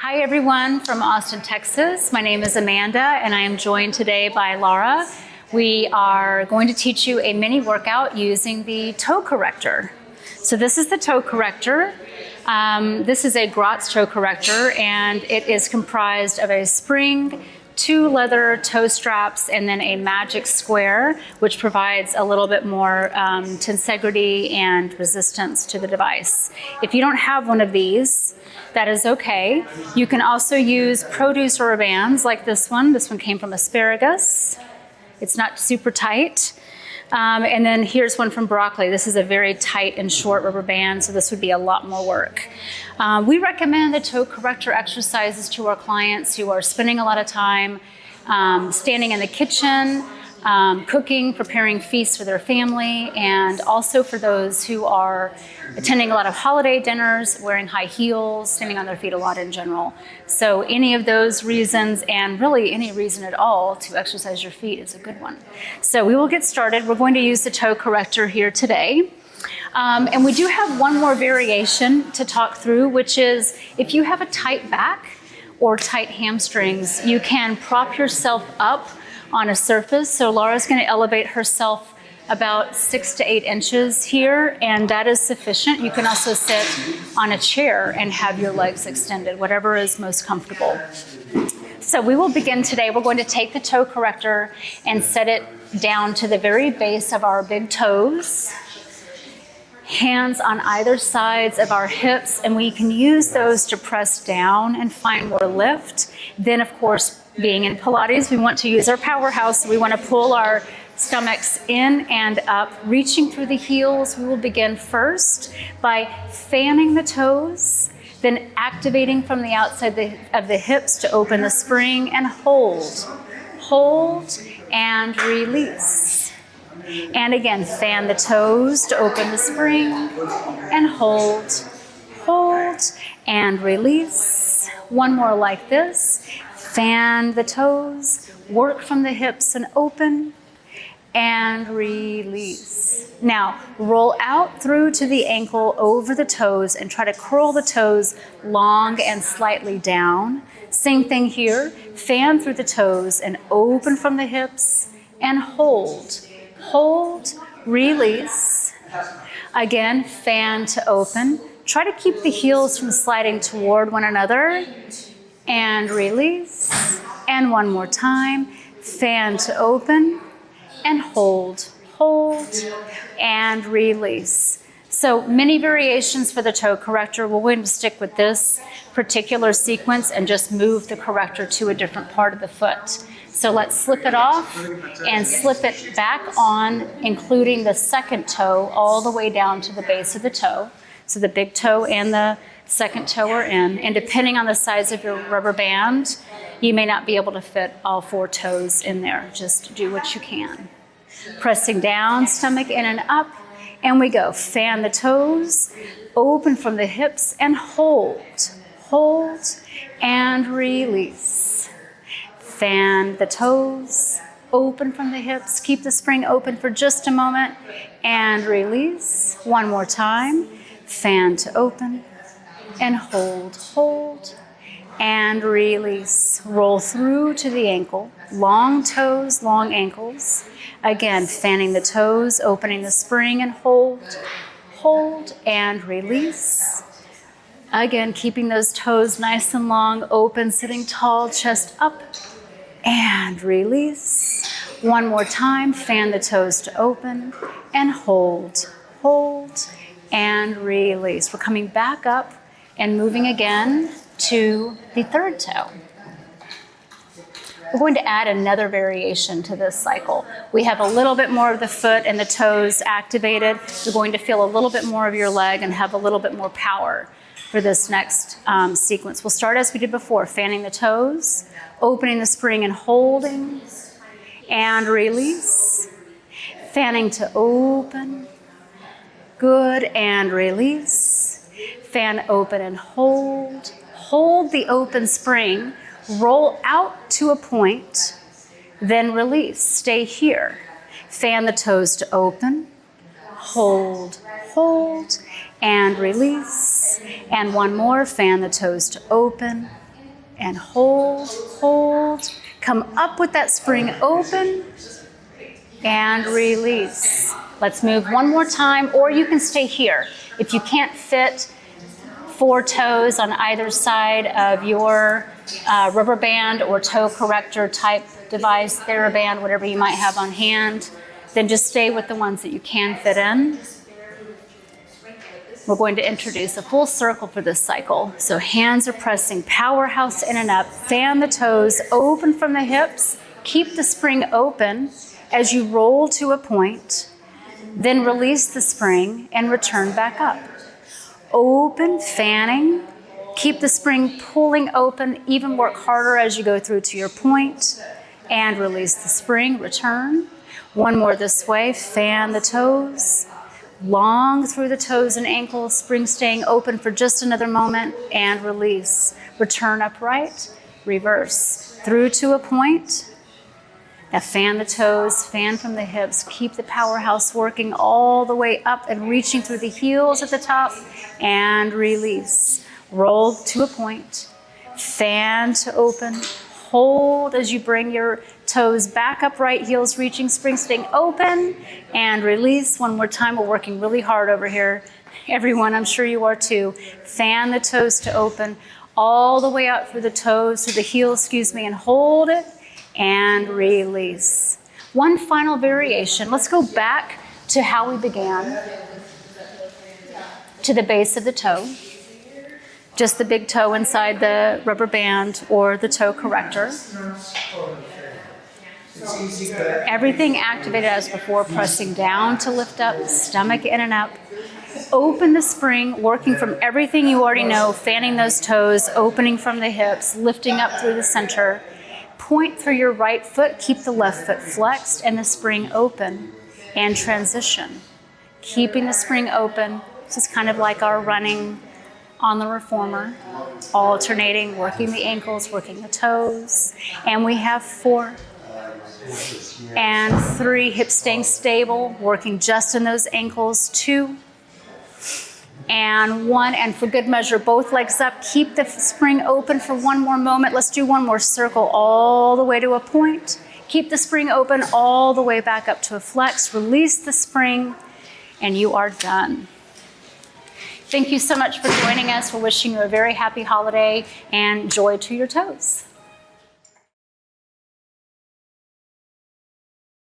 Hi everyone from Austin, Texas. My name is Amanda and I am joined today by Laura. We are going to teach you a mini workout using the toe corrector. So this is the toe corrector. This is a Grotz toe corrector and it is comprised of a spring, 2 leather toe straps, and then a magic square, which provides a little bit more tensegrity and resistance to the device. If you don't have one of these, that is okay. You can also use produce rubber bands like this one. This one came from Asparagus. It's not super tight. And then here's one from Broccoli. This is a very tight and short rubber band, so this would be a lot more work. We recommend the toe corrector exercises to our clients who are spending a lot of time standing in the kitchen, cooking, preparing feasts for their family, and also for those who are attending a lot of holiday dinners, wearing high heels, standing on their feet a lot in general. So any of those reasons, and really any reason at all to exercise your feet, is a good one. So we will get started. We're going to use the toe corrector here today. And we do have one more variation to talk through, which is if you have a tight back or tight hamstrings, you can prop yourself up on a surface. So Laura's going to elevate herself about 6 to 8 inches here, and that is sufficient. You can also sit on a chair and have your legs extended, whatever is most comfortable. So we will begin today. We're going to take the toe corrector and set it down to the very base of our big toes. Hands on either sides of our hips, and we can use those to press down and find more lift. Then, of course, being in Pilates, we want to use our powerhouse. So we want to pull our stomachs in and up, reaching through the heels. We will begin first by fanning the toes, then activating from the outside of the hips to open the spring and hold. Hold and release. And again, fan the toes to open the spring and hold. Hold and release. One more like this. Fan the toes, work from the hips and open, and release. Now, roll out through to the ankle over the toes and try to curl the toes long and slightly down. Same thing here. Fan through the toes and open from the hips and hold. Hold, release. Again, fan to open. Try to keep the heels from sliding toward one another. And release. And one more time. Fan to open and hold. Hold and release. So many variations for the toe corrector. We're going to stick with this particular sequence and just move the corrector to a different part of the foot. So let's slip it off and slip it back on, including the second toe all the way down to the base of the toe. So the big toe and the second toe are in. And depending on the size of your rubber band, you may not be able to fit all 4 toes in there. Just do what you can. Pressing down, stomach in and up. And we go. Fan the toes, open from the hips, and hold. Hold and release. Fan the toes, open from the hips. Keep the spring open for just a moment and release. One more time. Fan to open and hold. Hold and release. Roll through to the ankle. Long toes, long ankles. Again, fanning the toes, opening the spring and hold. Hold and release. Again, keeping those toes nice and long, open, sitting tall, chest up. And release. One more time, fan the toes to open and hold. Hold and release. We're coming back up and moving again to the third toe. We're going to add another variation to this cycle. We have a little bit more of the foot and the toes activated. You're going to feel a little bit more of your leg and have a little bit more power for this next sequence. We'll start as we did before, fanning the toes, opening the spring and holding, and release. Fanning to open, good, and release. Fan, open, and hold. Hold the open spring, roll out to a point, then release. Stay here. Fan the toes to open, hold, hold, and release. And one more, fan the toes to open, and hold, hold. Come up with that spring open and release. Let's move one more time, or you can stay here. If you can't fit 4 toes on either side of your rubber band or toe corrector type device, TheraBand, whatever you might have on hand, then just stay with the ones that you can fit in. We're going to introduce a full circle for this cycle. So hands are pressing, powerhouse in and up, fan the toes, open from the hips, keep the spring open as you roll to a point, then release the spring and return back up. Open, fanning, keep the spring pulling open, even work harder as you go through to your point, and release the spring, return. One more this way, fan the toes, long through the toes and ankles, spring staying open for just another moment, and release. Return upright, reverse, through to a point. Now fan the toes, fan from the hips, keep the powerhouse working all the way up and reaching through the heels at the top, and release. Roll to a point, fan to open, hold as you bring your toes back upright, heels reaching, spring staying open, and release. One more time, we're working really hard over here. Everyone, I'm sure you are too. Fan the toes to open, all the way out through the toes, through the heels, and hold it, and release. One final variation. Let's go back to how we began, to the base of the toe. Just the big toe inside the rubber band or the toe corrector. Everything activated as before, pressing down to lift up, stomach in and up. Open the spring, working from everything you already know, fanning those toes, opening from the hips, lifting up through the center. Point through your right foot, keep the left foot flexed and the spring open, and transition. Keeping the spring open. This is kind of like our running on the reformer, alternating, working the ankles, working the toes. And we have 4 and 3, hips staying stable, working just in those ankles, 2 and 1, and for good measure, both legs up. Keep the spring open for one more moment. Let's do one more circle all the way to a point. Keep the spring open all the way back up to a flex. Release the spring, and you are done. Thank you so much for joining us. We're wishing you a very happy holiday and joy to your toes.